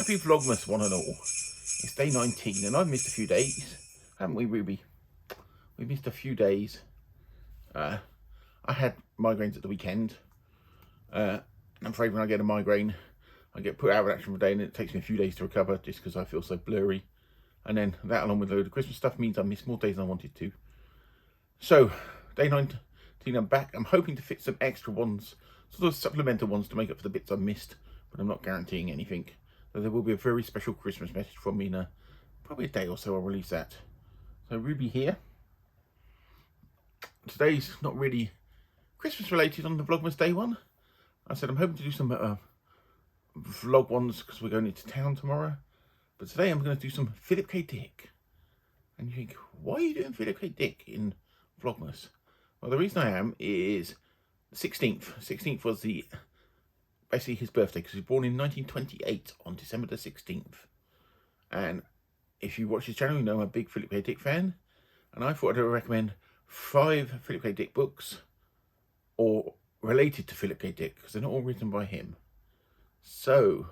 Happy Vlogmas one and all. It's day 19 and I've missed a few days, haven't we, Ruby? We missed a few days. I had migraines at the weekend. And I'm afraid when I get a migraine, I get put out of action for a day and it takes me a few days to recover just because I feel so blurry. And then that, along with a load of Christmas stuff, means I missed more days than I wanted to. So, day 19, I'm back. I'm hoping to fit some extra ones, sort of supplemental ones, to make up for the bits I missed, but I'm not guaranteeing anything. So there will be a very special Christmas message from me in probably a day or so. I'll release that. So Ruby here. Today's not really Christmas related on the Vlogmas day one. I said I'm hoping to do some vlog ones because we're going into town tomorrow. But today I'm going to do some Philip K. Dick. And you think, why are you doing Philip K. Dick in Vlogmas? Well, the reason I am is the 16th. 16th was basically his birthday, because he was born in 1928 on December the 16th. And if you watch his channel, you know I'm a big Philip K. Dick fan. And I thought I'd recommend 5 Philip K. Dick books, or related to Philip K. Dick, because they're not all written by him. So,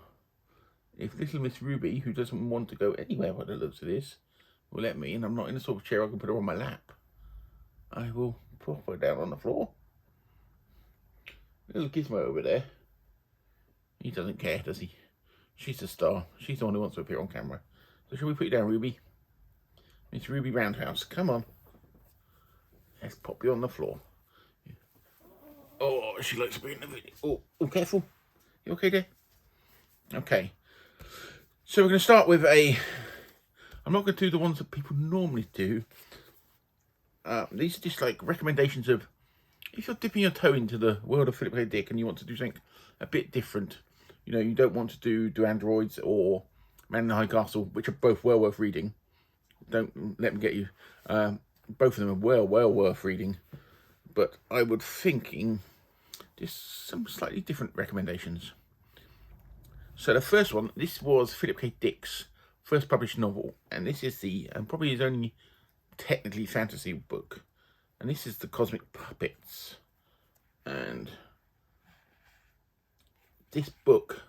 if little Miss Ruby, who doesn't want to go anywhere by the looks of this, will let me, and I'm not in a sort of chair I can put her on my lap, I will pop her down on the floor. Little Gizmo over there. He doesn't care, does he? She's the star. She's the one who wants to appear on camera. So shall we put you down, Ruby? Miss Ruby Roundhouse, come on. Let's pop you on the floor. Oh, she likes to be in the video. Oh, careful. You okay there? Okay. So we're going to start with I'm not going to do the ones that people normally do. These are just like recommendations of, if you're dipping your toe into the world of Philip K. Dick and you want to do something a bit different, you know, you don't want to do Androids or Man in the High Castle, which are both well worth reading. Don't let me get you. Both of them are well worth reading. But I would thinking just some slightly different recommendations. So the first one, this was Philip K. Dick's first published novel, and this is probably his only technically fantasy book, and this is The Cosmic Puppets. And this book,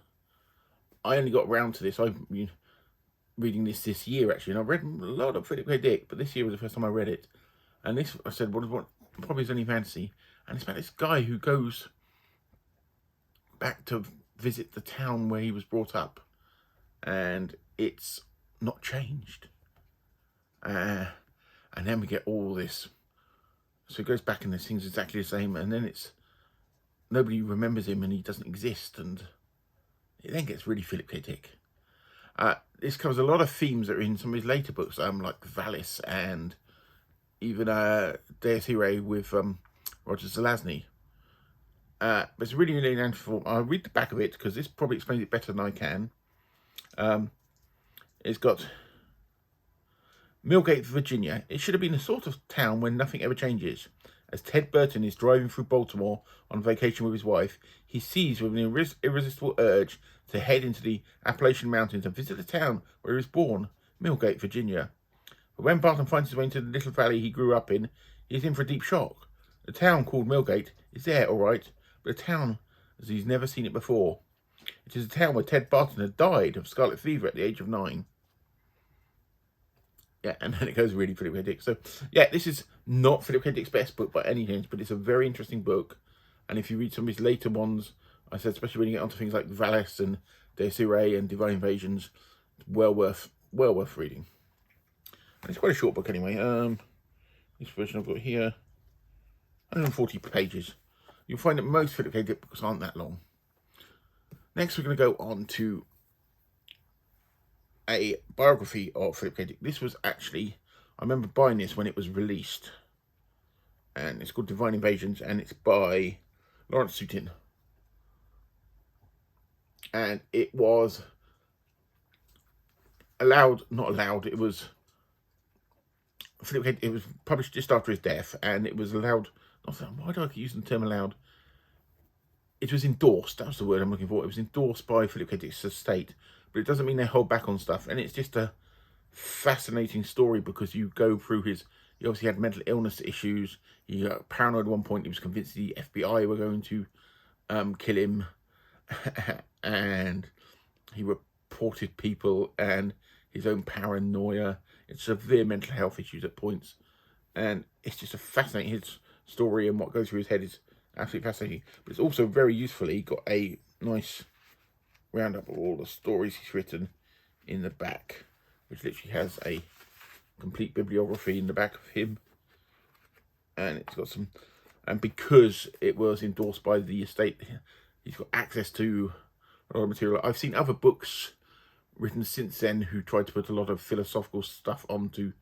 I only got round to this. I've been reading this year actually, and I've read a lot of Philip K. Dick, but this year was the first time I read it. And this, I said, what probably his only fantasy, and it's about this guy who goes back to visit the town where he was brought up, and it's not changed. And then we get all this. So he goes back and this thing's exactly the same, and then it's nobody remembers him and he doesn't exist, and it then gets really Philip K. Dick. This covers a lot of themes that are in some of his later books, like Valis and even Deus Irae with Roger Zelazny. But it's really interesting. I'll read the back of it because this probably explains it better than I can. It's got Millgate, Virginia. It should have been a sort of town where nothing ever changes. As Ted Burton is driving through Baltimore on vacation with his wife, he sees with an irresistible urge to head into the Appalachian Mountains and visit the town where he was born, Millgate, Virginia. But when Barton finds his way into the little valley he grew up in, he is in for a deep shock. The town called Millgate is there, all right, but a town as he's never seen it before. It is a town where Ted Barton had died of scarlet fever at the age of 9. Yeah, and then it goes really Philip K. Dick. So, yeah, this is not Philip K. Dick's best book by any means, but it's a very interesting book. And if you read some of his later ones, I said, especially when you get onto things like Valis and Deus Irae and Divine Invasions, it's well worth reading. And it's quite a short book anyway. This version I've got here, 140 pages. You'll find that most Philip K. Dick books aren't that long. Next, we're going to go on to a biography of Philip K. Dick. This was actually, I remember buying this when it was released, and it's called Divine Invasions, and it's by Lawrence Sutin. And it was it was Philip K. It was published just after his death, and it was allowed. Why do I keep using the term allowed? It was endorsed. That was the word I'm looking for. It was endorsed by Philip K. Dick's estate, but it doesn't mean they hold back on stuff. And it's just a fascinating story because you go through he obviously had mental illness issues. He got paranoid at one point. He was convinced the FBI were going to kill him, and he supported people and his own paranoia and severe mental health issues at points. And it's just a fascinating, his story and what goes through his head is absolutely fascinating. But it's also very usefully got a nice roundup of all the stories he's written in the back, which literally has a complete bibliography in the back of him. And it's got some, and because it was endorsed by the estate, he's got access to a lot of material. I've seen other books written since then who tried to put a lot of philosophical stuff onto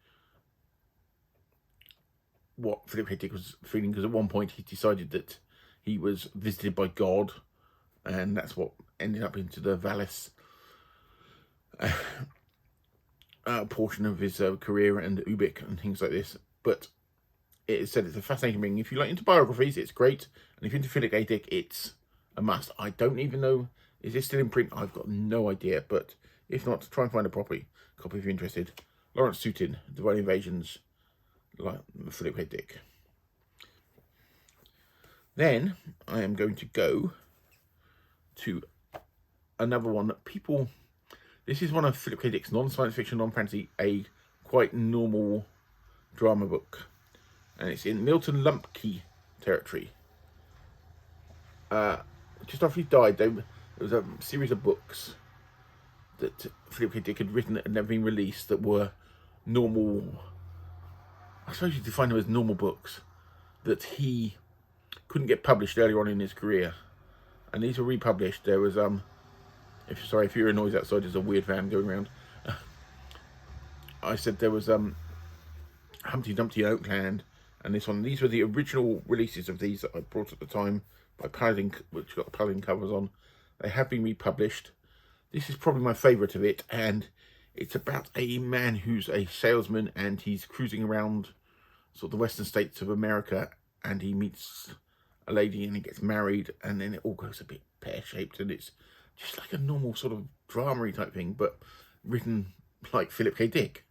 what Philip K. Dick was feeling, because at one point he decided that he was visited by God, and that's what ended up into the Valis portion of his career and Ubik and things like this. But it said it's a fascinating thing. If you like into biographies, it's great, and if you're into Philip K. Dick, it's a must. I don't even know, is it still in print? I've got no idea, but if not, try and find a copy if you're interested. Lawrence Sutin, Divine Invasions, like Philip K. Dick. Then I am going to go to another one that people, this is one of Philip K. Dick's non-science fiction, non-fantasy, a quite normal drama book, and it's in Milton Lumpke territory. Just after he died, there was a series of books that Philip K. Dick had written and never been released that were normal, I suppose you define them as normal books, that he couldn't get published earlier on in his career. And these were republished. There was, if you hear a noise outside, there's a weird van going around. I said there was Humpty Dumpty in Oakland, and this one. These were the original releases of these that I brought at the time by Paladin, which got the Paladin covers on. They have been republished. This is probably my favourite of it, and it's about a man who's a salesman, and he's cruising around sort of the western states of America, and he meets a lady and he gets married, and then it all goes a bit pear-shaped, and it's just like a normal sort of drama-y type thing, but written like Philip K. Dick.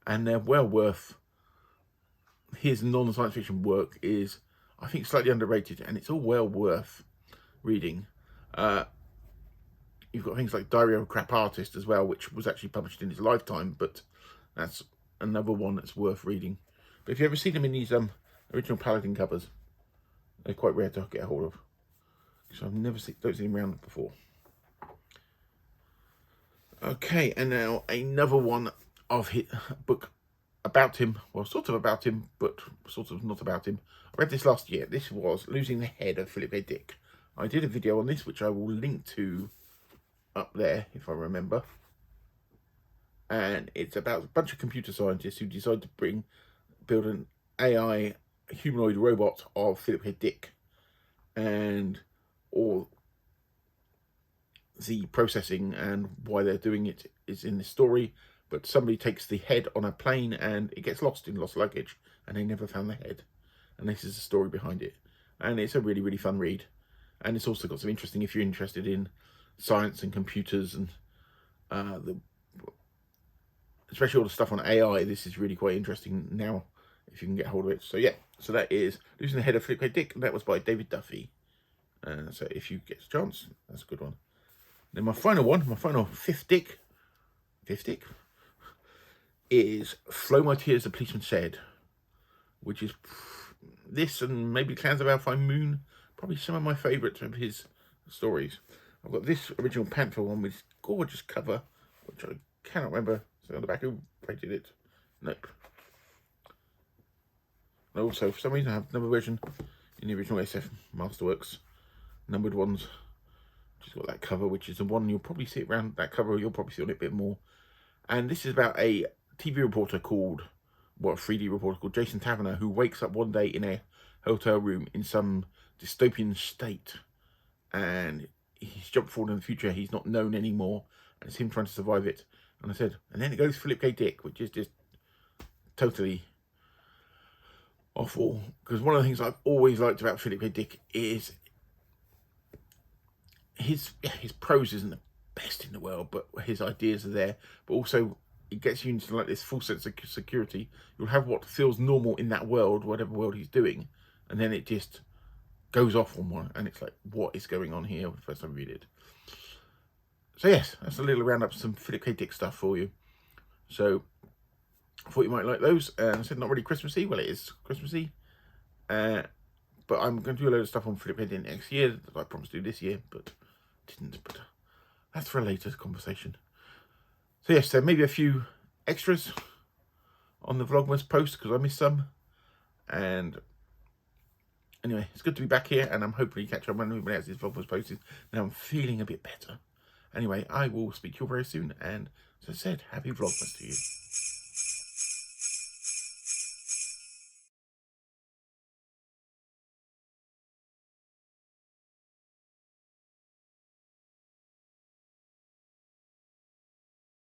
And they're well worth, his non-science fiction work is, I think, slightly underrated, and it's all well worth reading. You've got things like Diary of a Crap Artist as well, which was actually published in his lifetime, but that's another one that's worth reading. But if you ever see them in these original Paladin covers, they're quite rare to get a hold of. So I've never seen, don't see them around before. Okay, and now another one of his book about him, well, sort of about him, but sort of not about him. I read this last year. This was Losing the Head of Philip K. Dick. I did a video on this, which I will link to up there, if I remember. And it's about a bunch of computer scientists who decide to build an AI humanoid robot of Philip K. Dick, and all the processing and why they're doing it is in the story. But somebody takes the head on a plane and it gets lost in lost luggage, and they never found the head. And this is the story behind it. And it's a really, really fun read. And it's also got some interesting, if you're interested in science and computers and especially all the stuff on AI, this is really quite interesting now, if you can get hold of it. So yeah, so that is Losing the Head of Philip K. Dick, and that was by David Duffy. So if you get a chance, that's a good one. Then my final one, my final fifth dick, is Flow My Tears, the Policeman Said, which is this and maybe Clans of Alpine Moon, probably some of my favourites of his stories. I've got this original Panther one with this gorgeous cover, which I cannot remember. So on the back, who printed it? Nope. And also, for some reason, I have another version in the original SF Masterworks numbered ones. Just got that cover, which is the one you'll probably see around that cover. You'll probably see on it a bit more. And this is about a TV reporter called, well, a 3D reporter called Jason Taverner, who wakes up one day in a hotel room in some dystopian state, and he's jumped forward in the future. He's not known anymore, and it's him trying to survive it. And I said, and then it goes Philip K. Dick, which is just totally awful. Because one of the things I've always liked about Philip K. Dick is his prose isn't the best in the world, but his ideas are there. But also, it gets you into like this full sense of security. You'll have what feels normal in that world, whatever world he's doing, and then it just goes off on one, and it's like, what is going on here? The first time I read it. So yes, that's a little roundup of some Philip K. Dick stuff for you. So I thought you might like those. And I said not really Christmassy. Well, it is Christmassy. But I'm going to do a load of stuff on Philip K. Dick next year that I promised to do this year, but didn't. But that's for a later conversation. So yes, there may be a few extras on the Vlogmas post because I missed some. And anyway, it's good to be back here, and I'm hoping to catch up when everybody else's Vlogmas posted. Now I'm feeling a bit better. Anyway, I will speak to you very soon, and as I said, happy Vlogmas to you.